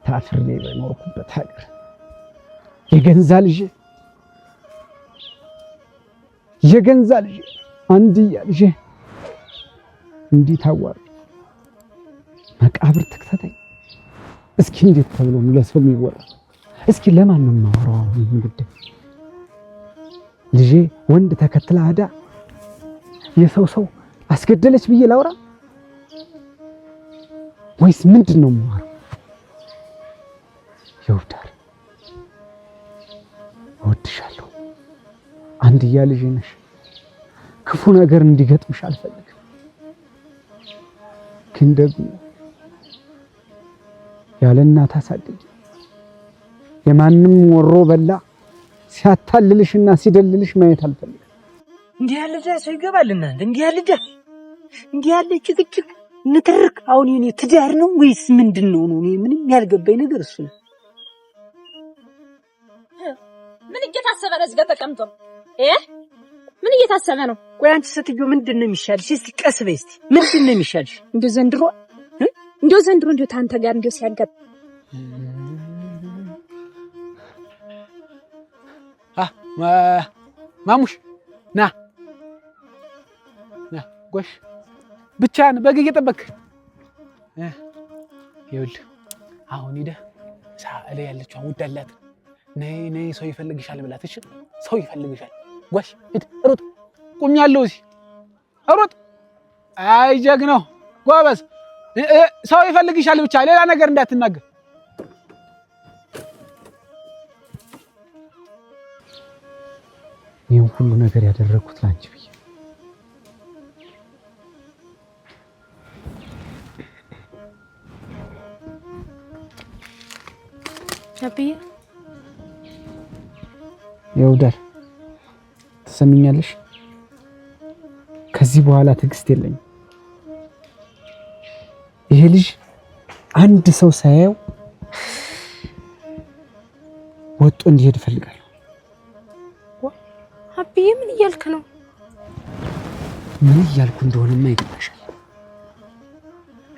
ታፍሬ በኖርኩበት ሀገር የገንዛ ልጅ አንድያ ልጅ እንዲህ ታዋር መቃብር ተከታታይ እስኪ እንዴት ተብሎ ለሰው የሚወራ እስኪ ለማን ነው የማወራው ይሄን ጉዳይ ልጄ ወንድ ተከትላ አዳ የሰው አስገደለች ብዬ ላውራ ወይስ ምንድነው የማወራው? ይወዳል እወድሻለሁ አንድያ ልጄ ነሽ ክፉ ነገር እንዲገጥምሽ አልፈልግም ግን ደግሞ ያለ እናት አሳድጊ የማንም ወሮ በላ ሲያታልልሽና ሲደልልሽ ማየት አልፈልግም። እንዲህ ያለ ሰው ይገባልና እንዲህ ያለ ጭቅጭቅ ንትርክ አሁን የኔ ትዳር ነው ወይስ ምንድነው ነው? እኔ ምንም ያልገባኝ ነገር እሱ ነው። ምን እየታሰበ ነው? እዚህ ጋር ተቀምጦ ምን እየታሰበ ነው? ቆይ አንቺ ሴትዮ ምንድነው የሚሻልሽ? እስቲ ቀስ በይ እስቲ ምንድነው የሚሻልሽ? እንደው ዘንድሮ እንደው ታንተ ጋር እንደው ሲያጋጥ ማሙሽ ና ጎሽ ብቻን በግ እየጠበክ ይኸውልህ አሁን ሂደህ ሳለ ያለችው ውዳላት ነይ ሰው ይፈልግሻል ብላት። እሺ ሰው ይፈልግሻል። ጎሽ ሂድ ሩጥ። ቁሚያለሁ እዚህ ሩጥ። አይ ጀግናው ጎበዝ ሰው ይፈልግሻል ብቻ ሌላ ነገር እንዳትናገር። ይሄን ሁሉ ነገር ያደረኩት ላንቺ ብዬ አብዬ ይወዳል ትሰሚኛለሽ? ከዚህ በኋላ ትዕግስት የለኝም። ይሄ ልጅ አንድ ሰው ሳያየው ወጥቶ እንዲሄድ እፈልጋለሁ። አብዬ ምን እያልክ ነው? ምን እያልኩ እንደሆነማ ይገባሻል።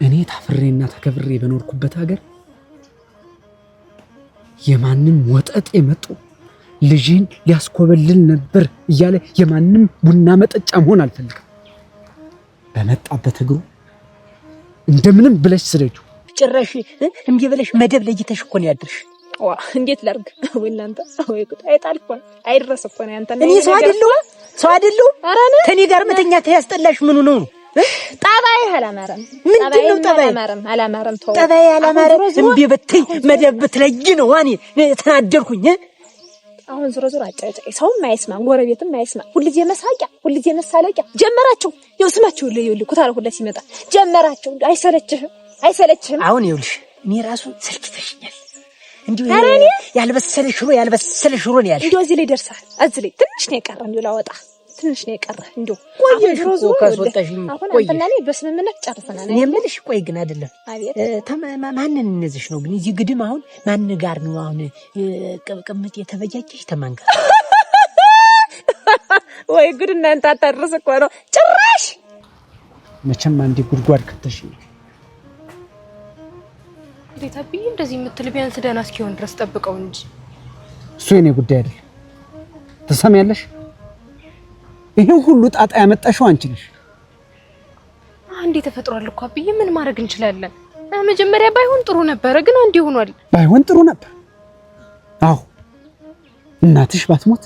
እኔ ታፍሬና ተከብሬ በኖርኩበት ሀገር የማንም ወጠጥ የመጡ ልጅን ሊያስኮበልል ነበር እያለ የማንም ቡና መጠጫ መሆን አልፈልግም። በመጣበት እግሩ እንደምንም ብለሽ ስደጁ። ጭራሽ እንዴ ብለሽ መደብ ለይተሽ እኮ ነው ያድርሽ። እንዴት ላርግ? ወይ እናንተ ወይ ቁጣ አይጣልኩኝ አይድረስ እኮ ነው ያንተ። እኔ ሰው አይደለሁ ከኔ ጋር መተኛት ያስጠላሽ ምኑ ነው? ጠባይ አላማረም። ምንድነው ጠባይ? አላማረም ተው ጠባይ አላማረም። እንዴ በተይ መደብ ብትለይ ነው እኔ ተናደርኩኝ። አሁን ዞሮ አጫጭ ሰውም አይስማ ጎረቤትም አይስማ። ሁልጊዜ መሳቂያ ሁልጊዜ መሳለቂያ ጀመራቸው። ይኸው ስማቸው ለይሉ ኩታራ ሁላ ሲመጣ ጀመራቸው። አይሰለችህም? አሁን ይኸውልሽ እኔ ራሱ ሰልችተሽኛል። እንዴ ያልበሰለ ሽሮ ነው ያልሽ። እንዴ እዚህ ላይ ደርሳል። እዚህ ላይ ትንሽ ነው የቀረ። እንዴ ላወጣ ትንሽ ነው የቀረ። እንዴ ቆየሽ እኮ ካስወጣሽኝ ቆየሽ። አሁን አንተና በስምምነት ጨርሰናል። እኔ የምልሽ ቆይ ግን አይደለም ማንን እነዚሽ ነው ግን እዚህ ግድም አሁን ማን ጋር ነው አሁን ቅምቅምት የተበጃጀሽ? ተማን ጋር ወይ ጉድ! እናንተ አታርስ እኮ ነው ጭራሽ። መቼም አንዴ ጉድጓድ ከተሽኝ እንዴት አብዬ እንደዚህ የምትል ቢያንስ ደህና እስኪሆን ድረስ ጠብቀው እንጂ እሱ የኔ ጉዳይ አይደል። ተሰሚያለሽ? ይሄን ሁሉ ጣጣ ያመጣሽው አንቺ ነሽ። አንዴ ተፈጥሯል እኮ አብዬ ምን ማድረግ እንችላለን? መጀመሪያ ባይሆን ጥሩ ነበር፣ ግን አንዴ ሆኗል። ባይሆን ጥሩ ነበር። አዎ እናትሽ ባትሞት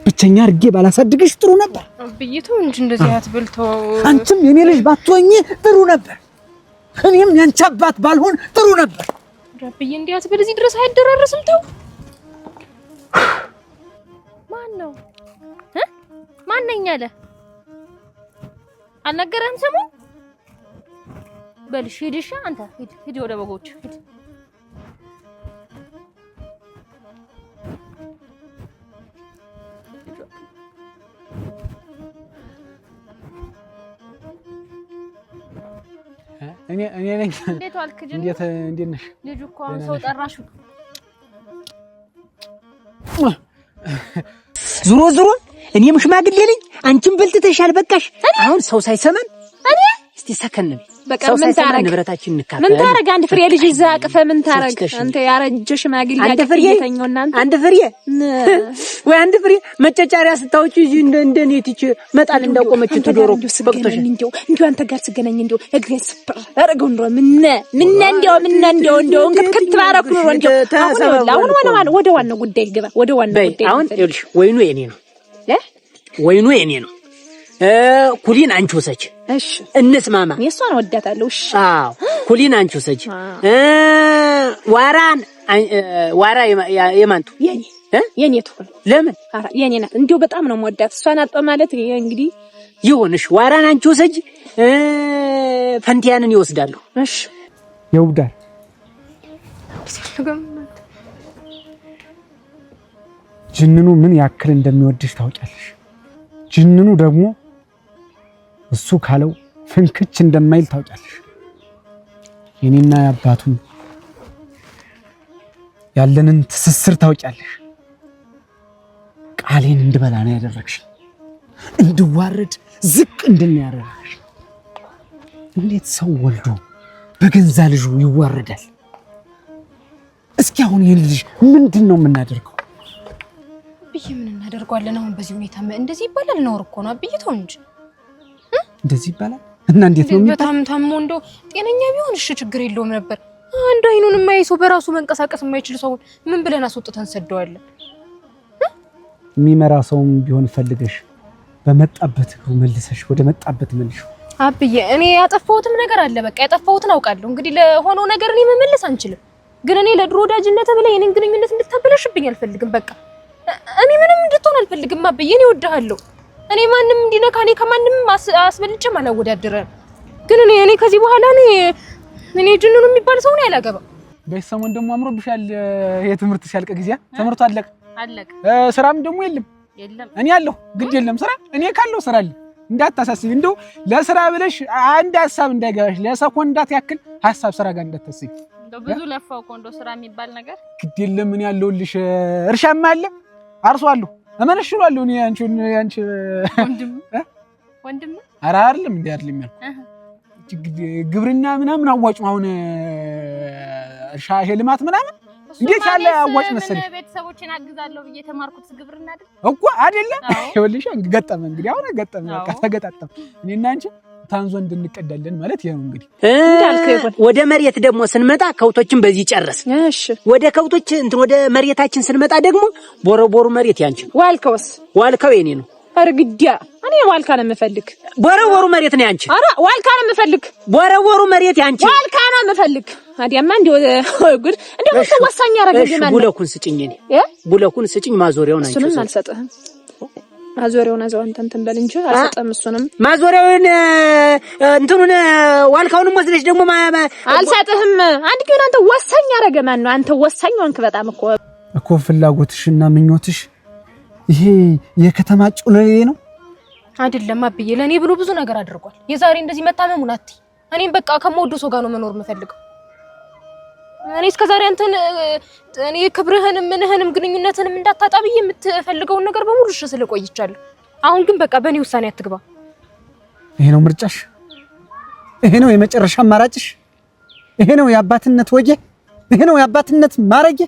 ብቸኛ አድርጌ ባላሳድግሽ ጥሩ ነበር። አብዬ ተው እንጂ እንደዚህ አትበልተው። አንቺም የኔ ልጅ ባትሆኚ ጥሩ ነበር። እኔም ያንቺ አባት ባልሆን ጥሩ ነበር። አብዬ እንዲህ አትበል፣ እዚህ ድረስ አይደራረስም። ተው። ማን ነው ማንኛ አለ አልነገረህም? ሰሞን በልሽ ሂድሽ አንተ ሂድ ወደ በጎች ሂድ። እኔ ነኝ። እንዴት ዋልክ? እንዴት ነሽ? ልጁ እኮ አሁን ሰው ጠራሽ። ዙሮ እኔም ሽማግሌ ነኝ፣ አንቺም በልተሻል። በቃሽ። አሁን ሰው ሳይሰማን እስቲ ሰከን በቃ ምን ታረግ ንብረታችን እንካፈል ምን ታረግ አንድ ፍሬ ልጅ ይዛ አቅፈ ምን ታረግ አንተ ያረጀ ሽማግሌ ያገኘተኛው እናንተ አንድ ፍሬ ወይ አንድ ፍሬ መጨጫሪያ ስታውጪ እዚህ እንደኔ ትች መጣል እንዳቆመች ተዶሮ በቅቶሽ እንዴው አንተ ጋር ስገናኝ እንዴው እግሬ ስፕር አረገው እንደው ምን እንደው እንክትክት ባረኩ ነው እንደው አሁን ወደ ዋናው ጉዳይ ገባ ወደ ዋናው ጉዳይ አሁን ይኸውልሽ ወይኑ የኔ ነው ወይኑ የኔ ነው ኩሊን አንቺ ወሰጂ እሺ እንስማማ የሷን ወዳታለሁ እሺ አዎ ኩሊን አንቺ ወሰጂ ዋራ የማንቱ የኔቱ ለምን የኔ ናት እንዴው በጣም ነው ወዳት እሷን አጥቶ ማለት እንግዲህ ይሁንሽ ዋራን አንቺ ወሰጂ ፈንቲያንን ይወስዳሉ እሺ ይውዳል ጅንኑ ምን ያክል እንደሚወድሽ ታውቂያለሽ ጅንኑ ደግሞ እሱ ካለው ፍንክች እንደማይል ታውቂያለሽ የኔና ያባቱን ያለንን ትስስር ታውቂያለሽ ቃሌን እንድበላ ነው ያደረግሽ እንድዋረድ ዝቅ እንድንያረግሽ እንዴት ሰው ወልዶ በገንዛ ልጁ ይዋረዳል እስኪ አሁን ይሄን ልጅ ምንድነው የምናደርገው አብዬ ምን እናደርጋለን አሁን በዚህ ሁኔታ እንደዚህ ይባላል ነው እኮ ነው አብዬ ተው እንጂ እንደዚህ ይባላል እና እንዴት ነው በጣም ታሞ እንደው ጤነኛ ቢሆን እሺ ችግር የለውም ነበር አንድ አይኑን የማይሶ በራሱ መንቀሳቀስ የማይችል ሰው ምን ብለን አስወጥተን ሰደዋለን የሚመራ ሰውም ቢሆን ፈልገሽ በመጣበት መልሰሽ ወደ መጣበት መልሽ አብዬ እኔ ያጠፋሁትም ነገር አለ በቃ ያጠፋሁትን አውቃለሁ እንግዲህ ለሆነው ነገር እኔ መመለስ አንችልም ግን እኔ ለድሮ ወዳጅነት ብለ የኔን ግንኙነት እንድታበላሽብኝ አልፈልግም በቃ እኔ ምንም እንድትሆን አልፈልግም አብዬ እኔ እወድሃለሁ እኔ ማንንም እንዲነካ እኔ ከማንንም አስበልጬም አላወዳደረም ግን እኔ ከዚህ በኋላ እኔ ጅንኑ የሚባል ሰው ነው ያላገባ በሰሞን ደግሞ አምሮብሻል የትምህርት ሲያልቅ ጊዜ ትምህርቱ አለቀ ስራም ደግሞ የለም እኔ ያለሁ ግድ የለም ስራ እኔ ካለው ስራ አለ እንዳታሳስቢ እንደው ለስራ ብለሽ አንድ ሐሳብ እንዳይገባሽ ለሰኮንዳት ያክል ሐሳብ ስራ ጋር እንዳታስቢ እንደው ብዙ ለፋው ኮንዶ ስራ የሚባል ነገር ግድ የለም ምን ያለውልሽ እርሻማ አለ አርሷለሁ እመነሽሏለሁ እኔ አንቺ ወንድም ኧረ አይደለም እንዴ አይደለም ያልኩ ግብርና ምናምን አዋጭ አሁን እርሻ ልማት ምናምን እንዴት ያለ አዋጭ መሰለሽ ቤተሰቦችን አግዛለሁ ብዬ ተማርኩት ግብርና አይደል እኮ አይደለም ይኸውልሽ ገጠመ እንግዲህ አሁን ገጠመ በቃ ተገጣጠም እኔና አንቺ ታንዞ እንድንቀዳለን ማለት ይሄ ነው እንግዲህ ወደ መሬት ደግሞ ስንመጣ ከውቶችን በዚህ ጨረስ እሺ ወደ ከውቶች እንትን ወደ መሬታችን ስንመጣ ደግሞ ቦረቦሩ መሬት ያንቺ ዋልካው የኔ ነው አርግዲያ እኔ ዋልካ ነው የምፈልግ ቦረቦሩ መሬት ነው ያንቺ አራ ዋልካ ነው የምፈልግ ቦረቦሩ መሬት ያንቺ ዋልካ ነው የምፈልግ አዲያማ እንደው ጉድ እንደው ተወሳኝ ያረጋግ ማለት ቡለኩን ስጭኝ እኔ ቡለኩን ስጭኝ ማዞሪያውን አንቺ እሱንም አልሰጥህም ማዞሪያውን አዘው አንተን በል እንጂ አልሰጥህም እሱንም ማዞሪያውን እንትኑን ዋልካውንም ወስደሽ ደግሞ አልሰጥህም አንድ ግን አንተ ወሳኝ ያረጋ ማን ነው አንተ ወሳኝ ወንክ በጣም እኮ ፍላጎትሽና ምኞትሽ ይሄ የከተማ ጩለሌ ነው አይደለም አብዬ ለኔ ብሎ ብዙ ነገር አድርጓል የዛሬ እንደዚህ መታመሙን አትይ እኔም በቃ ከመወደው ሰው ጋር ነው መኖር የምፈልገው እኔ እስከዛሬ አንተን እኔ ክብርህንም ምንህንም ግንኙነትንም እንዳታጣብዬ የምትፈልገውን ነገር በሙሉ እሺ ስለቆይቻለሁ አሁን ግን በቃ በኔ ውሳኔ አትግባ ይሄ ነው ምርጫሽ ይሄ ነው የመጨረሻ አማራጭሽ ይሄ ነው የአባትነት ወጌ ይሄ ነው የአባትነት ማረጌ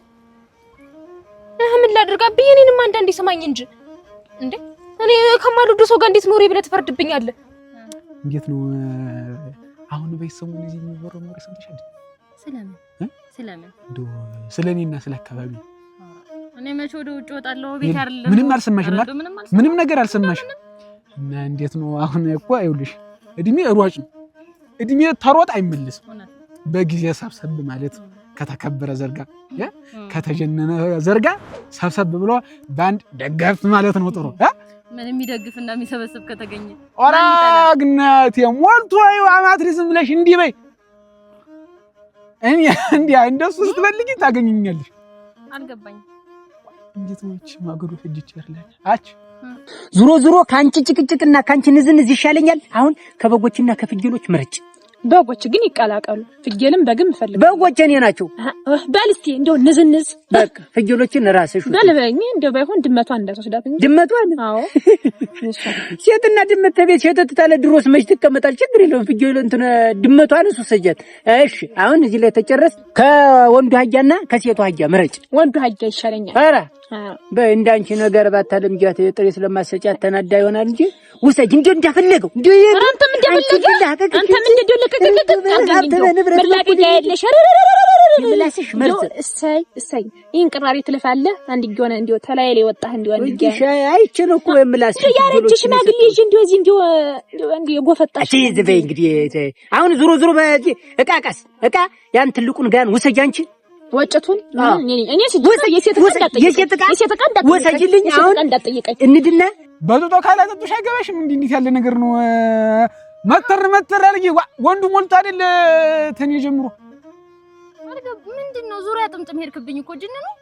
ምን ላድርግ አብዬ እኔንም አንዳንዴ ሰማኝ እንጂ እንዴ እኔ ከማልወደው ሰው ጋር እንዴት ኖሬ ብለህ ትፈርድብኛለህ እንዴት ነው አሁን በይሰሙን እዚህ የሚወራው ነገር ሰምተሻል ስለምን ስለኔና ስለ አካባቢ እኔ መቼ ወደ ውጭ ወጣለሁ ቤት አይደለም ምንም አልሰማሽም ምንም ነገር አልሰማሽም እና እንዴት ነው አሁን እኮ አይውልሽ እድሜ ሯጭ ነው እድሜ ተሮጥ አይመለስም በጊዜ ሰብሰብ ማለት ከተከበረ ዘርጋ ከተጀነነ ዘርጋ ሰብሰብ ብሎ ባንድ ደገፍ ማለት ነው ጥሩ ምን የሚደግፍና የሚሰበስብ ከተገኘ ኦራግናት የሞልቶ አማትሪዝም ብለሽ እንዲህ በይ እኔ እንደሱ ስትፈልጊ ታገኝኛለሽ አልገባኝ እንዴት ነው እቺ ማገዶ ፍጅች ይርላል አች ዙሮ ካንቺ ጭቅጭቅና ካንቺ ንዝንዝ ይሻለኛል አሁን ከበጎችና ከፍየሎች ምርጭ በጎች ግን ይቀላቀሉ። ፍየልም በግም ፈልግ። በጎች እኔ ናቸው። በል እስቲ እንደው ንዝንዝ በቃ ፍየሎችን ራስሽ በል በይኝ። እንደው ባይሆን ድመቷን እንዳትወስዳት እንጂ። ድመቷን? አዎ ሴትና ድመት ቤት ሸተት ታለ ድሮስ መች ትቀመጣል? ችግር የለውም። ፍየል እንትን ድመቷን እሱ ሰጃት። እሺ አሁን እዚህ ላይ ተጨረስ። ከወንዱ አህያና ከሴቱ አህያ ምረጭ። ወንዱ አህያ ይሻለኛል። ኧረ በእንዳንቺ ነገር ባታለምጃት ጥሬ ስለማሰጫት ተናዳ ይሆናል እንጂ ውሰጅ እንዴ እንዳፈለገው እንዴ አንተም እንደፈለገ አንተም እንደደለቀቀቀ መላቀቅ ያለሽ ምላስሽ መርዝ እሰይ እሰይ ይሄን ቅራሪ ትለፋለህ። አንድ ጊዮና እንዴው ተላይ ላይ ወጣህ እንዴው አንድ ጊዜ ሻይ አይቼ ነው እኮ የምላስሽ ያረች ሽማግሌ እጂ እንዴው እዚህ እንዴው የጎፈጣሽ እቺ ዝበይ እንግዲህ አሁን ዙሮ ዙሮ በዚህ እቃቃስ እቃ ያን ትልቁን ጋን ውሰጅ አንቺ ወጭቱን እኔ የሴት ዕቃ ወሰጂልኝ። አሁን እንድና በጡጦ ካላጠጡሽ አይገባሽም። እንዴት ያለ ነገር ነው? መተር አልጊ ወንዱ ሞልቶ አይደል ተኔ ጀምሮ ምንድነው ዙሪያ ጥምጥም ሄድክብኝ እኮ ጅን ነው።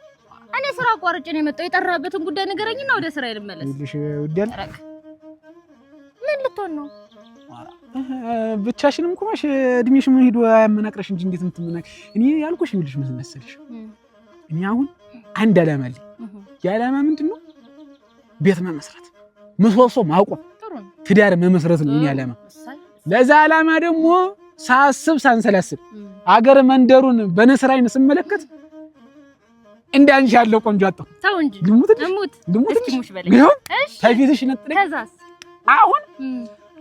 እኔ ስራ አቋርጬ ነው የመጣው። የጠራበትን ጉዳይ ንገረኝና ወደ ስራ ልመለስ። ልሽ ወዲያል ምን ልትሆን ነው? ብቻሽንም ቆመሽ እድሜሽ ምን ሄዶ አያመናቅረሽ እንጂ እንዴት እንትምናክ እኔ ያልኩሽ ይልሽ ምን መሰለሽ እኔ አሁን አንድ ዓላማ አለኝ። የዓላማ ምንድነው? ቤት መመስረት፣ ምሰሶ ማቆም፣ ትዳር መመስረት ነው የኔ ዓላማ። ለዛ ዓላማ ደግሞ ሳስብ ሳንሰላስብ አገር መንደሩን በነስራይን ስመለከት እንዳንቺ ያለው ቆንጆ አጣው። ተው እንጂ ልሙት እስኪ በለኝ። እሺ ታይፊትሽ ነጥለኝ። ከዛስ አሁን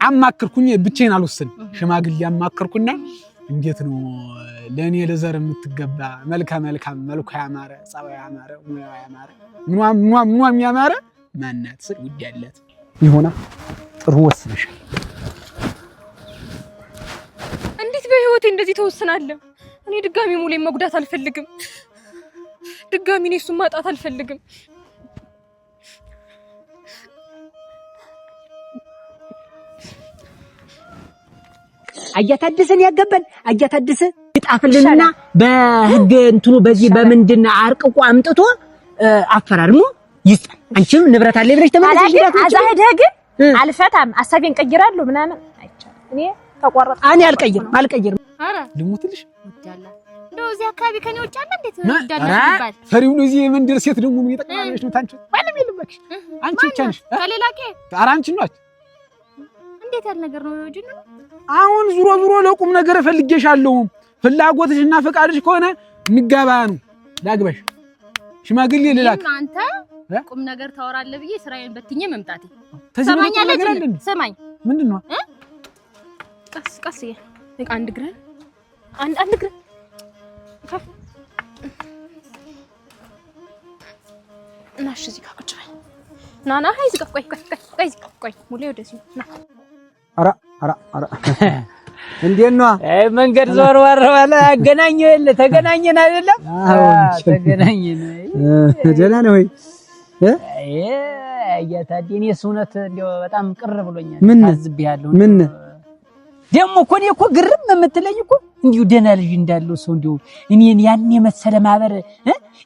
አማክርኩኝ ብቻዬን አልወሰንም። ሽማግሌ አማክርኩና እንዴት ነው ለኔ ለዘር የምትገባ መልካም መልኩ ያማረ ጸባይ ያማረ ሙያ ያማረ ምኗም ያማረ ማናት ስል ውድ ያላት ይሆና ጥሩ ወስነሻል። እንዴት በህይወቴ እንደዚህ ተወስናለህ? እኔ ድጋሚ ሙሌ መጉዳት አልፈልግም። ድጋሚ እኔ እሱን ማጣት አልፈልግም። አያታድሰን ያገበን አያታድሰ ይጣፍልንና በህግ እንትኑ በዚህ በምንድን አርቅቆ አምጥቶ አፈራርሙ ይስጣል። አንቺም ንብረት አለ ብለሽ ተመለስሽ ይላል። አዛሄደህ ግን አልፈታም አሳቤን ቀይራለሁ ምናምን አይቻልም። እኔ ተቋረጠ እኔ አልቀይርም። አረ ልሙትልሽ ወዳላ እንደው እዚህ አካባቢ ከኔ ወጭ አለ እንዴት ወዳላ ይባል ፈሪው ነው። እዚህ መንደር ሴት ደግሞ ምን ይጠቅማለሽ ነው? ታንቺ ማንም የለምሽ አንቺ ብቻ ነሽ። ከሌላቄ ኧረ አንቺ ነሽ። እንዴት ያለ ነገር ነው ጅን? አሁን ዙሮ ለቁም ነገር ፈልጌሻለሁ። ፍላጎትሽና ፈቃድሽ ከሆነ እንጋባ ነው ላግባሽ። ሽማግሌ ልላክ። አንተ ቁም ነገር ታወራለህ ብዬ ስራዬን በትኜ መምጣቴ ሰማኛለህ? ሰማኝ ምንድነው? ቀስ አንድ ግራ ናሽ እዚህ ጋር ቁጭ በል ና ሃይ እዚህ ጋር ቆይ ሙሌ ወደዚህ ና። አራ እንዴት ነው? መንገድ ዞር ወረዋለ አገናኘው የለ ተገናኘን አይደለም? ተገናኘን። ደህና ነው ወይ? ያታዲኔ ሱነት እንደው በጣም ቅር ብሎኛል። ምን አዝብያለሁ። ምን ደሞ እኮ እኔ እኮ ግርም የምትለኝ እኮ እንዲሁ ደህና ልጅ እንዳለው ሰው እንዲሁ እኔን ያን የመሰለ ማበር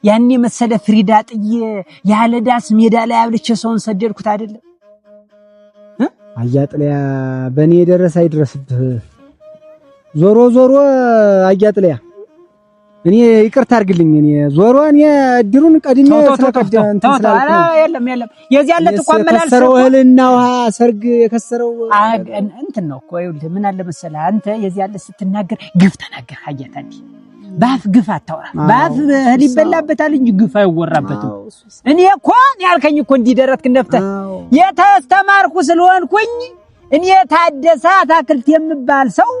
ያን የመሰለ ፍሪዳ ጥዬ ያለ ዳስ ሜዳ ላይ አብልቼ ሰውን ሰደድኩት አይደለም? አያጥለያ በኔ የደረሰ አይድረስብህ። ዞሮ አያጥለያ እኔ ይቅርታ አድርግልኝ። እኔ እኔ እድሩን ቀድሜ ስለቀደም ተውታ የለም የዚህ ያለ ተቋመላል የከሰረው እህልና ውሃ ሰርግ የከሰረው እንትን ነው እኮ ይኸውልህ ምን አለ መሰለህ አንተ የዚህ ያለ ስትናገር ግፍ ተናገር። አያታዲ ባፍ ግፍ አታወራ። ባፍ እህል ይበላበታል እንጂ ግፍ አይወራበትም። እኔ እኮ ያልከኝ እኮ እንዲደረትክ ነፍተህ የተስተማርኩ ስለሆንኩኝ እኔ ታደሰ አታክልት የምባል ሰው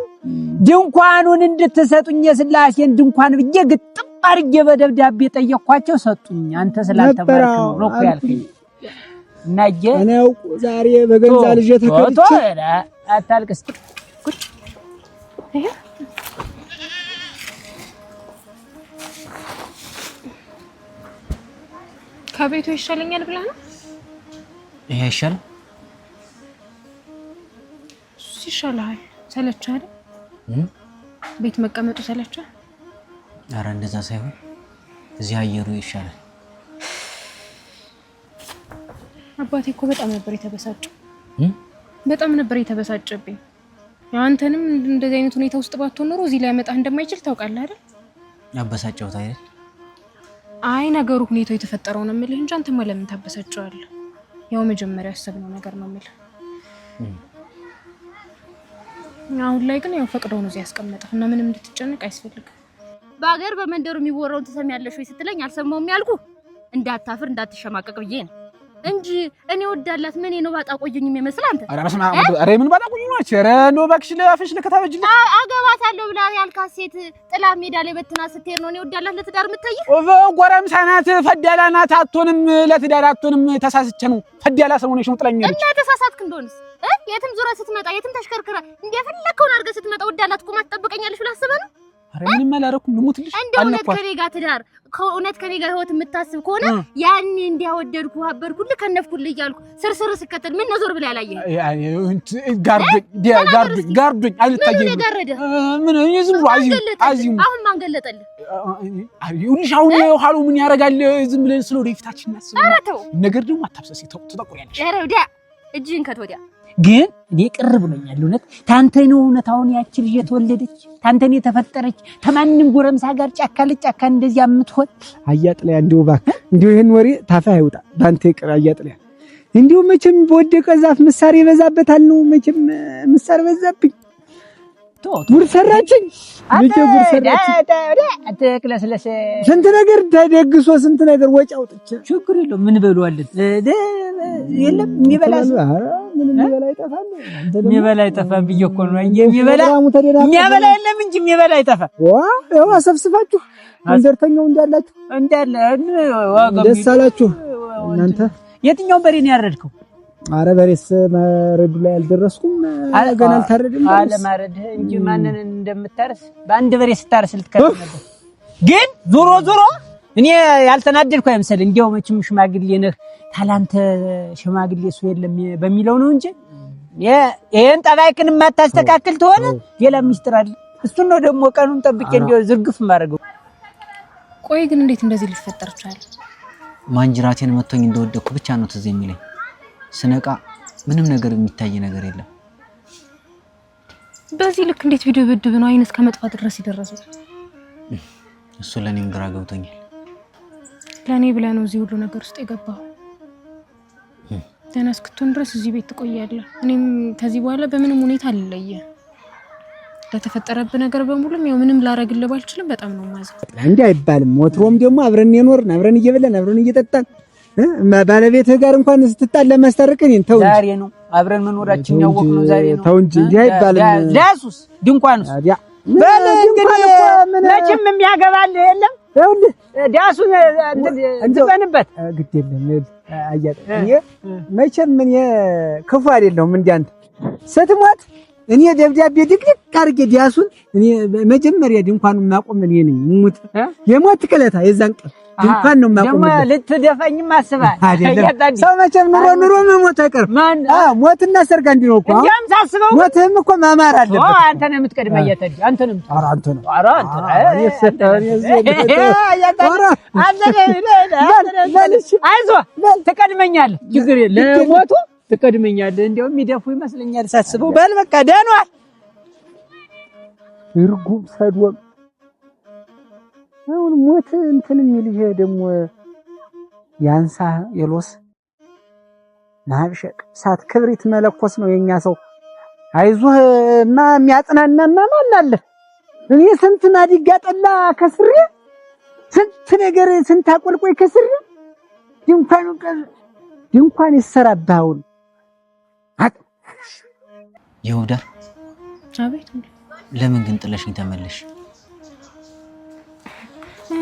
ድንኳኑን እንድትሰጡኝ የስላሴን ድንኳን ብዬ ግጥም አድርጌ በደብዳቤ ጠየቅኳቸው ሰጡኝ። አንተ ስላልተባረክ ነው እኮ ያልከኝ። እናጄ እኔው ዛሬ በገንዛ ልጅ ተከልቼ አታልቅስ። ከቤቱ ይሻለኛል ብለህ ነው? ይሄ ይሻላል ይሻላል። ሰለቸህ አይደል? ቤት መቀመጡ ሰለቸህ? ኧረ እንደዛ ሳይሆን እዚህ አየሩ ይሻላል። አባቴ እኮ በጣም ነበር የተበሳጨው። በጣም ነበር የተበሳጨብኝ። አንተንም እንደዚህ አይነት ሁኔታ ውስጥ ባትሆን ኖሮ እዚህ ላይ ያመጣህ እንደማይችል ታውቃለህ አይደል? ያበሳጨውት አይደል? አይ ነገሩ ሁኔታው የተፈጠረው ነው የምልህ እንጂ አንተማ ለምን ታበሳጨዋለህ? ያው መጀመሪያ ያሰብነው ነገር ነው የምልህ። አሁን ላይ ግን ያው ፈቅደው ነው እዚህ ያስቀመጠህ እና ምንም እንድትጨነቅ አያስፈልግም። በአገር በመንደሩ የሚወራውን ትሰሚያለሽ ወይ ስትለኝ አልሰማሁም ያልኩ እንዳታፍር እንዳትሸማቀቅ ብዬ ነው እንጂ እኔ ወዳላት ምን ነው ባጣቆዩኝ የሚመስል አንተ። ኧረ በስመ አብ ኧረ ምን ባጣቆዩኝ ነው? ኧረ ነው እባክሽ ለአፍሽ ለከታበጅልኝ አገባታለሁ ብላ ያልካት ሴት ጥላ ሜዳ ላይ በትና ስትሄድ ነው እኔ ወዳላት ለትዳር የምታይህ? ጎረምሳ ናት ፈዳላ ናት። አትሆንም ለትዳር አትሆንም። ተሳስቼ ነው ፈዳላ ስለሆነሽ ነው ጥላኝ ሄደች። እና ተሳሳትክ እንደሆነስ የትም ዙራ ስትመጣ የትም ተሽከርከረ እንደፈለከውን አድርገህ ስትመጣ ወዳላት ቁማ ትጠብቀኛለሽ ብላ አስበህ ነው? ኧረ ምንም አላረኩም ልሙትልሽ። እንደውነት ከኔ ጋር ትዳር ከእውነት ከኔ ጋር ህይወት የምታስብ ከሆነ ያኔ እንዲያወደድኩ አበርኩልህ ከነፍኩልህ እያልኩ ስርስር ስከተል ምን ነዞር ብላ ያላየህ ጋርዱኝ አልታየኝ ምን ዝም ብሎ አዚሙ አሁን ማን ገለጠልህ? ይኸውልሽ አሁን የኋሉ ምን ያደርጋል? ዝም ብለን ስለ ወደፊታችን እናስብ። ኧረ ተው ነገር ደግሞ አታብሰሲ ተጠቁሪያለሽ። ኧረ ወዲያ እጅህን ከትወዲያ ግን እኔ ቅር ብሎኛል እውነት። ታንተ ነው እውነት አሁን ያቺ ልጅ የተወለደች ታንተን የተፈጠረች ተማንም ጎረምሳ ጋር ጫካ ለጫካ እንደዚህ አምትሆን አያጥለያ እንደው እባክህ እንደው ይሄን ወሬ ታፋ አይውጣ ባንተ ይቅር አያጥለያ። እንደው መቼም በወደቀ ዛፍ ምሳር ይበዛበታል ነው። መቼም ምሳር በዛብኝ ጉር ሰራችኝ ልጅ ጉር ሰራችኝ። አትክለስለስ ስንት ነገር ተደግሶ ስንት ነገር ወጪ አውጥቼ ችግር የለውም ምን በሉዋለን የለም የሚበላስ ምንም የሚበላ አይጠፋም። የሚበላ አይጠፋም ብዬ እኮ ነው የሚበላ የለም እንጂ የሚበላ አይጠፋም። ያው አሰብስባችሁ አንደርተኛው እንዳለ ደስ አላችሁ እናንተ። የትኛው በሬ ነው ያረድከው? አረ በሬስ ማረዱ ላይ አልደረስኩም ገና አልታረድም። አለ ማረድ እንጂ ማንን እንደምታርስ በአንድ በሬ ስታርስ ልትከተል ነበር። ግን ዞሮ እኔ ያልተናደድኩ አይመስል እንዲያው መቼም ሽማግሌ ነህ ታላንተ ሽማግሌ እሱ የለም በሚለው ነው እንጂ ይሄን ጠባይክን የማታስተካክል ተሆነ ሌላ ሚስጥር አለ። እሱን ነው ደግሞ ቀኑን ጠብቄ እንዲያው ዝርግፍ ማድረገው። ቆይ ግን እንዴት እንደዚህ ሊፈጠር ቻለ? ማንጅራቴን መቶኝ እንደወደኩ ብቻ ነው ትዝ የሚለኝ። ስነቃ ምንም ነገር የሚታይ ነገር የለም። በዚህ ልክ እንዴት ቪዲዮ በድብ ነው አይነት ከመጥፋት ድረስ ይደረሰው? እሱ ለኔም ግራ ገብቶኛል። ለኔ ብለህ ነው እዚህ ሁሉ ነገር ውስጥ የገባው። ደህና እስክትሆን ድረስ እዚህ ቤት ትቆያለህ። እኔም ከዚህ በኋላ በምንም ሁኔታ አልለየህ። ለተፈጠረብህ ነገር በሙሉም ያው ምንም ላረግልህ ባልችልም በጣም ነው ማዘን። እንዴ አይባልም። ወትሮም ደግሞ አብረን የኖርን አብረን እየበላን አብረን እየጠጣን ባለቤትህ ጋር እንኳን ስትጣላ ማስታረቅን ተው እንጂ ዛሬ ነው አብረን መኖራችን ያወቅነው ዛሬ ነው። ተው እንጂ እንዴ አይባልም። ዳሱስ ድንኳንስ በል እንግዲህ መቼም የሚያገባልህ የለም። ይኸውልህ ዳሱን እንዘንበት ግድ የለም አያጥ እኔ መቼም ምን ክፉ አይደለሁም። እንዲያንተ ስትሞት እኔ ደብዳቤ ድቅድቅ አድርጌ ዳሱን እኔ መጀመሪያ ድንኳኑን ማቆም እኔ ነኝ። ሙት የሞት ቅለታ የዛን ቀን ድንኳን ነው ማቆም። ደግሞ ልትደፈኝም አስባል አይደለም። ሰው መቼም ኑሮ መሞት አይቀርም። ሞትና ሰርግ አንድ ነው እኮ። እንዲያም ሳስበው ሞትህም እኮ ማማር አለበት። አንተ ነህ የምትቀድመህ እየተዲ አንተ ነህ። ኧረ አንተ ነው። ኧረ አንተ አይዞህ ትቀድመኛለህ። ችግር የለም ለሞቱ ትቀድመኛለህ። እንዲያውም የሚደፉ ይመስለኛል ሳስበው። በል በቃ ደህና እርጉም ሰዶም አሁን ሞት እንትን የሚል ይሄ ደግሞ ያንሳ የሎስ ማብሸቅ ሳት ክብሪት መለኮስ ነው የኛ ሰው። አይዞህማ የሚያጽናናማ ማን አለ? እኔ ስንት ማዲጋ ጠላ ከስሬ ስንት ነገር ስንት አቆልቆይ ከስሬ ድንኳን ይሰራባውን ይሁዳ አቤት። ለምን ግን ጥለሽኝ ተመለሽ?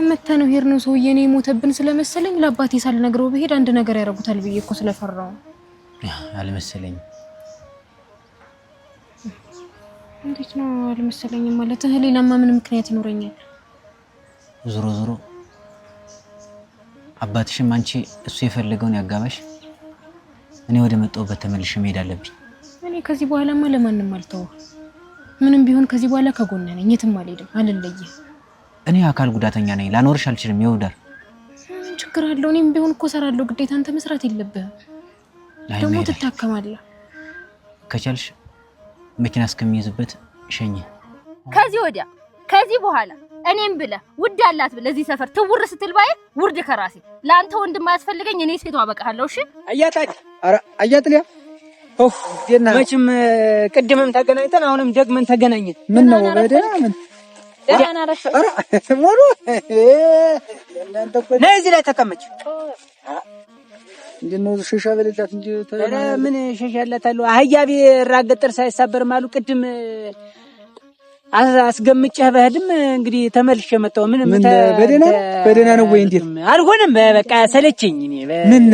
መተህ ነው ሄድነው። ሰውዬ እኔ ሞተብን ስለመሰለኝ ለአባቴ ሳልነግረው በሄድ አንድ ነገር ያደርጉታል ብዬ እኮ ስለፈራው አልመሰለኝም። እንዴት ነው አልመሰለኝም ማለት? ሌላማ ምን ምክንያት ይኖረኛል? ዞሮ አባትሽም አንቺ እሱ የፈለገውን ያጋባሽ። እኔ ወደ መጣሁበት ተመልሼ መሄድ አለብኝ። እኔ ከዚህ በኋላማ ለማንም አልተውም። ምንም ቢሆን ከዚህ በኋላ ከጎንህ ነኝ። የትም አልሄድም፣ አልለይም። እኔ አካል ጉዳተኛ ነኝ፣ ላኖርሽ አልችልም። ይወዳር ችግር አለው። እኔም ቢሆን እኮ እሰራለሁ። ግዴታ አንተ መስራት የለብህም። ደግሞ ትታከማለህ። ከቻልሽ መኪና እስከሚይዝበት ሸኝ። ከዚህ በኋላ እኔም ብለህ ውድ አላት ብለህ እዚህ ሰፈር ትውር ስትል ባይ ውርድ ከራሴ ለአንተ ወንድም ማያስፈልገኝ እኔ ሴቷ አበቃለሁ። እሺ አያታች ኧረ አያትልያ መቼም ቅድምም ተገናኝተን አሁንም ደግመን ተገናኘን። ምን ነው በደህና ምን ደህና ነሽ? ሞሩ ነይ እዚህ ላይ ተቀመጭ። እንደው ሸሻ በለላት እንጂ ምን ሸሻላታለሁ? አህያ ቢራገጥር ሳይሳበር ማሉ ቅድም አስገምጬህ በህድም እንግዲህ ተመልሼ መጣሁ። ምንም በደህና ነው ወይ? እንዴት አልሆነም። በቃ ሰለቸኝ። እኔ ምን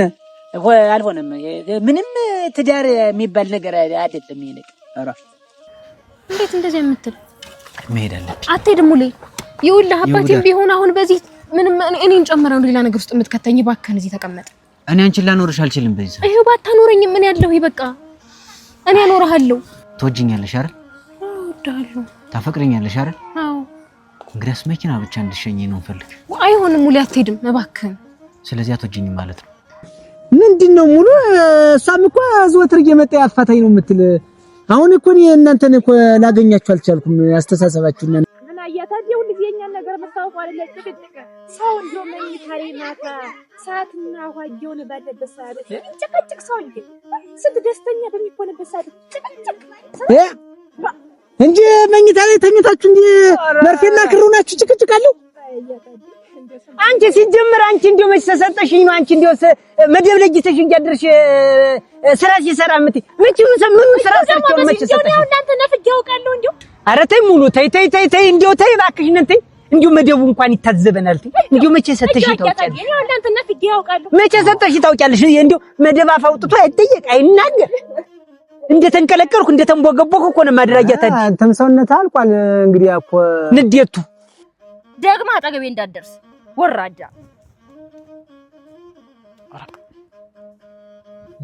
አልሆነም። ምንም ትዳር የሚባል ነገር አይደለም ይሄ ነገር። ኧረ እንዴት እንደዚህ የምትል መሄድ አለብኝ። አትሄድም ሙሌ። ይኸውልህ አባቴም ቢሆን አሁን በዚህ ምንም እኔን ጨምረው ሌላ ነገር ውስጥ የምትከተኝ እባክህን እዚህ ተቀመጥ። እኔ አንቺን ላኖርሽ አልችልም። በዚህ ይሄው ባታኖረኝም ምን ያለው ይበቃ። እኔ አኖርሃለሁ። ትወጂኛለሽ አይደል? እወድሃለሁ። ታፈቅረኛለሽ አይደል? አዎ። እንግዲያስ መኪና ብቻ እንድትሸኘኝ ነው የምፈልግ። አይሆንም ሙሌ አትሄድም እባክህን። ስለዚህ አትወጂኝም ማለት ነው። ምንድነው ሙሉ? እሷም እኮ ዘወትር እየመጣ ያፋታኝ ነው የምትል። አሁን እኮ እኔ እናንተን እኮ ላገኛችሁ አልቻልኩም። ያስተሳሰባችሁ እና ምን አያታዲው ልጅየኛን ነገር መታወቁ አይደለ? ጭቅጭቅ ሰው እንደው መኝታሪ ማታ ሰዓትና ዋጊውን ባለበት ሰዓት ጭቅጭቅ ሰው ስንት ደስተኛ በሚሆንበት ሰዓት ጭቅጭቅ እንጂ መኝታ ላይ ተኝታችሁ እንዴ መርፌና ክሩ ናችሁ ጭቅጭቅ አለው። አንቺ ሲጀምር አንቺ እንደው መች ተሰጠሽኝ ነው? አንቺ እንደው መደብ ለጅተሽ እያደረሽ ስራ ሲሰራ ምንምን ስራ ሰርቸው መች ተሰጠሽ? እናንተ ነፍግ ያውቃለሁ እንደው። ኧረ ተይ ሙሉ ተይ እንደው ተይ እባክሽ ነን ተይ። እንደው መደቡ እንኳን ይታዘበናል። ተይ እንደው መች ሰጠሽ ታውቂያለሽ? እኔ እናንተ ነፍግ ያውቃለሁ። መች ሰጠሽ ታውቂያለሽ? እንደው መደብ አፋውጥቶ አይጠየቅ አይናገር። እንደተንቀለቀልኩ እንደተንቦገቦኩ እኮ ነው ማድራጃታ። አንተም ሰውነት አልቋል። እንግዲህ እኮ ንዴቱ ደግማ አጠገቤ እንዳትደርስ ወራዳ።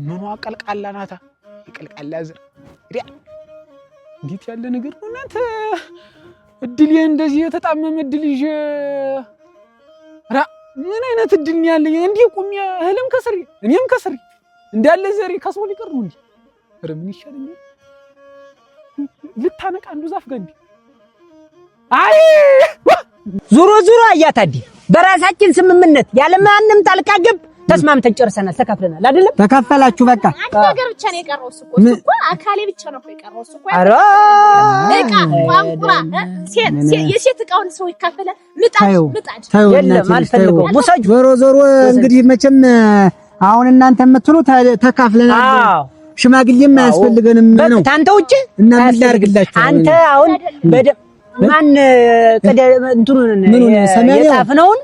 ምኗ ቀልቃላ ናታ? ይቀልቃላ ዘር ሪያ እንዴት ያለ ነገር ነው እናንተ! እድል እንደዚህ የተጣመመ እድል ይዤ ምን አይነት እድል ነው ያለኝ? እንዴ ቁም እህልም ከስሪ እኔም ከስሪ እንዳለ ዘሬ ከስሞ ሊቀር ነው እንዴ? ኧረ ምን ይሻለኛል? ልታነቃ አንዱ ዛፍ ጋር እንዴ! አይ ዙሮ አያታዲ በራሳችን ስምምነት ያለ ማንም ጣልቃ ገብ ተስማምተን ጨርሰናል። ተካፍለናል አይደለም? ተካፈላችሁ በቃ። አንተ ነገር ብቻ ነው የቀረው እኮ አካሌ ብቻ ነው የቀረው እኮ። ኧረ እቃ ቋንቁራ የሴት እቃውን ሰው ይካፈላል። ምጣድ የለም አልፈልገውም። ሙሳጁ ዞሮ እንግዲህ መቼም አሁን እናንተ የምትሉት ተካፍለናል። አዎ ሽማግሌም አያስፈልገንም ነው ታንተ ውጪ እና ምን ላድርግላችሁ? አንተ አሁን ማን እንትኑን የጻፍነውን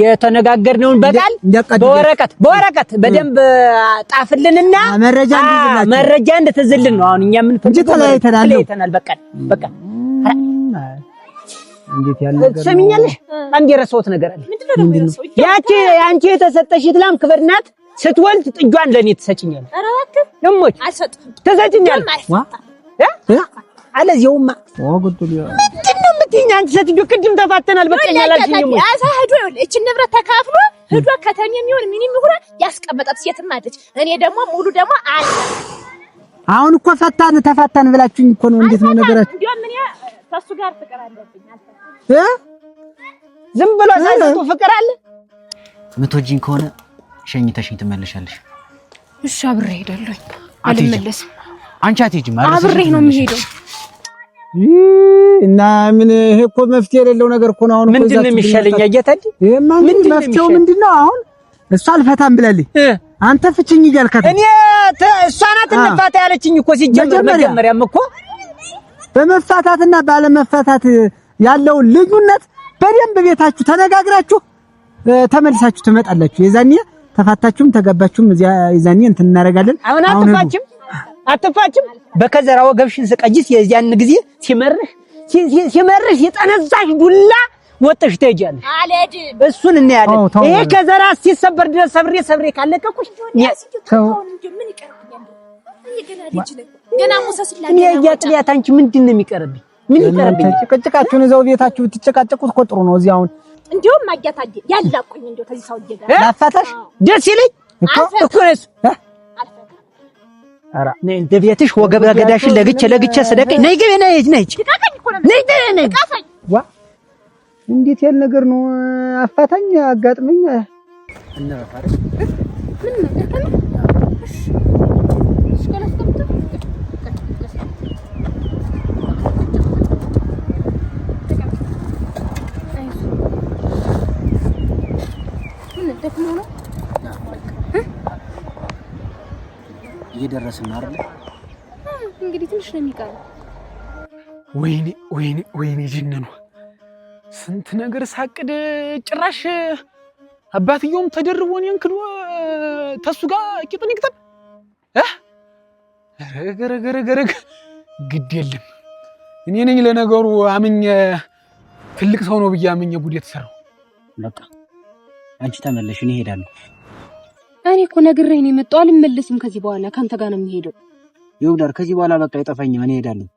የተነጋገርነውን በቃል በወረቀት በደንብ ጣፍልንና መረጃ እንድትዝልን ነው። አሁን እኛ ምን ተለያይተናል። በቃ እንዴት ያለ ነገር ሰሚኛለሽ? አንድ የረሳሁት ነገር አለ። ያንቺ የተሰጠሽ ትላም ክብር ናት። ስትወልድ ጥጇን ለኔ ትሰጪኛለሽ። ኧረ እባክህ ደሞች ትሰጪኛለሽ። አለዚውማ ወጉጥሉ ምንድነው የምትይኝ አንቺ ሴትዮ? ቅድም ተፋተናል በቀኝ አላልሽኝም ወይ? ሄዶ ይኸውልህ እቺ ንብረት ተካፍሎ ሄዶ ከተሜ የሚሆን ምንም ይሁን ያስቀመጣት ሴትም አለች። እኔ ደግሞ ሙሉ ደግሞ አለ። አሁን እኮ ተፋታን ብላችሁኝ እኮ ነው። እንዴት ነው ነገራችሁ? እንደው ምን ከሱ ጋር ፍቅር አለብኝ አልፈ ዝም ብሎ ሳይሰጡ ፍቅር አለ። ምትወጂኝ ከሆነ ሸኝተሽኝ ትመለሻለሽ። እሺ አብሬ ሄዳለሁ። አልመለስም። አንቺ አትሄጂም? አብሬ ነው የምሄደው። እና ምን ይሄ እኮ መፍትሄ የሌለው ነገር እኮ ነው። አሁን ምንድነው የሚሻለኝ? አያታዲ ምን መፍትሄው ምንድነው? አሁን እሷ አልፈታም ብላለች። አንተ ፍቺኝ እያልካት እኔ እሷ ናት እንፋታ ያለችኝ እኮ ሲጀመር መጀመሪያም እኮ በመፋታትና ባለመፋታት ያለው ልዩነት በደንብ ቤታችሁ ተነጋግራችሁ ተመልሳችሁ ትመጣላችሁ። የዛኔ ተፋታችሁም ተጋባችሁም የዛኔ እንትን እናደርጋለን። አሁን አትፋችም በከዘራ ወገብሽን ስቀጅስ የዚያን ጊዜ ሲመርሽ የጠነዛሽ ዱላ ወጥሽ ትሄጃለሽ። አለድ እሱን እናያለን። ይሄ ከዘራ ሲሰበር ድረስ ሰብሬ ካለቀኩሽ ምን ይቀርብኛል? ገና ሙሰስላ እኔ ያጥያት አንቺ ምንድነው የሚቀርብኝ? ምን ይቀርብኝ? ጭቅጭቃችሁን እዛው ቤታችሁ ትጨቃጨቁት እኮ ጥሩ ነው። እዚህ አሁን እንዴውም አያታዲ ያላቁኝ እንደው ከዚህ ሰውዬ ጋር ላፋታሽ ደስ ይለኝ እኮ ነስ ኧረ ነይ እንደ ቤትሽ ወገብ ገዳሽን ለግቼ ሰደቀኝ። ነይ ግቢ ነይ ነይ ነይ ዋ እንዴት ያለ ነገር ነው? አፋታኝ አጋጥመኝ እንረፋረ ምን ነው እሺ ከላስቀምጥ ደክሞ ነው እየደረስን አይደል? እንግዲህ ትንሽ ነው የሚቀረው። ወይኔ ጅነኑ ስንት ነገር ሳቅድ ጭራሽ አባትየውም ተደርቦ እኔን ክዶ ተሱ ጋር ቂጡን ይቅጠል። ረገረገረገረገ ግድ የለም እኔ ነኝ ለነገሩ አምኜ ትልቅ ሰው ነው ብዬ አምኜ ጉድ የተሰራው። በቃ አንቺ ተመለሽ፣ እኔ እሄዳለሁ። እኔ እኮ ነግሬህ ነው የመጣው። አልመለስም ከዚህ በኋላ ካንተ ጋር ነው የምሄደው። ይውዳር ከዚህ በኋላ በቃ አይጠፋኝም፣ እኔ እሄዳለሁ።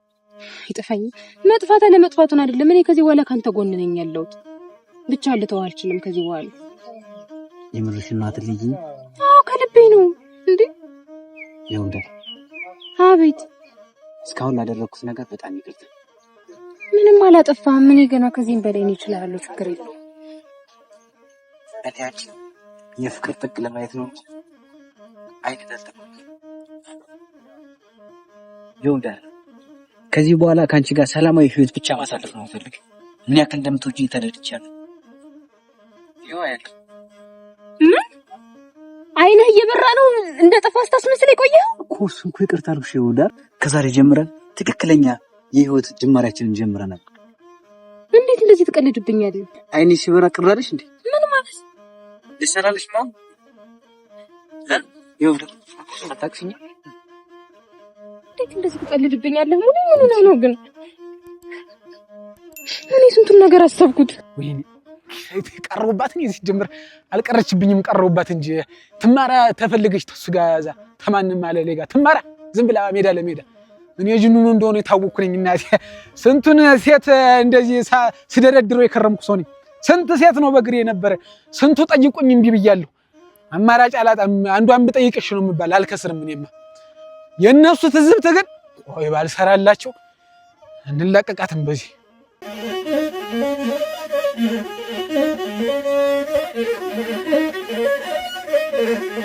ይጠፋኝ መጥፋት አለ መጥፋቱን አይደለም። እኔ ከዚህ በኋላ ካንተ ጎን ነኝ ያለሁት። ብቻ ልተው አልችልም ከዚህ በኋላ። የምርሽ እናት ልጅ? አዎ ከልቤ ነው እንዴ። ይውዳር አቤት። እስካሁን ላደረኩት ነገር በጣም ይቅርታ። ምንም አላጠፋህም። እኔ ገና ከዚህም በላይ ነው እችላለሁ። ችግር የለውም። እኔያችን የፍቅር ጥቅ ለማየት ነው አይደለም። ይውዳር ከዚህ በኋላ ካንቺ ጋር ሰላማዊ ህይወት ብቻ ማሳለፍ ነው ፈልግ። ምን ያክል እንደምትወጂኝ ተረድቻለሁ። ይዋያል ምን አይነህ እየበራ ነው እንደ ጠፋስ ታስመስል የቆየው እኮ። እሱን እኮ ይቅርታ አልኩሽ ይውዳር። ከዛሬ ጀምረን ትክክለኛ የህይወት ጅማሬያችንን ጀምረናል። እንዴት እንደዚህ ትቀልድብኛለህ? አይንሽ ሲበራ ቅር አለሽ እንዴ? ምን ማለት ይሰራልሽ ነው? ይውዳር አታክሽኝ። እንዴት እንደዚህ ትቀልድብኛለህ? ምን ነው ግን እኔ ስንቱን ነገር አሰብኩት። ወይኔ ቀረውባት ነው ሲጀምር አልቀረችብኝም፣ ቀረውባት እንጂ ትማራ ተፈልገች ተሱ ጋር ያዛ ተማንም አለ ሌጋ ትማራ ዝም ብላ ሜዳ ለሜዳ እኔ ጅኑኑ እንደሆነ የታወቅኩ ነኝ። እናቴ ስንቱን ሴት እንደዚህ ስደረድረው የከረምኩ ሰው ነኝ። ስንት ሴት ነው በግሬ የነበረ፣ ስንቱ ጠይቁኝ እምቢ ብያለሁ። አማራጭ አላጣም። አንዷን ብጠይቅሽ ነው የምባል፣ አልከስርም። እኔማ የእነሱ ትዝብት ግን ቆይ ባልሰራላቸው እንላቀቃትም በዚህ Thank you.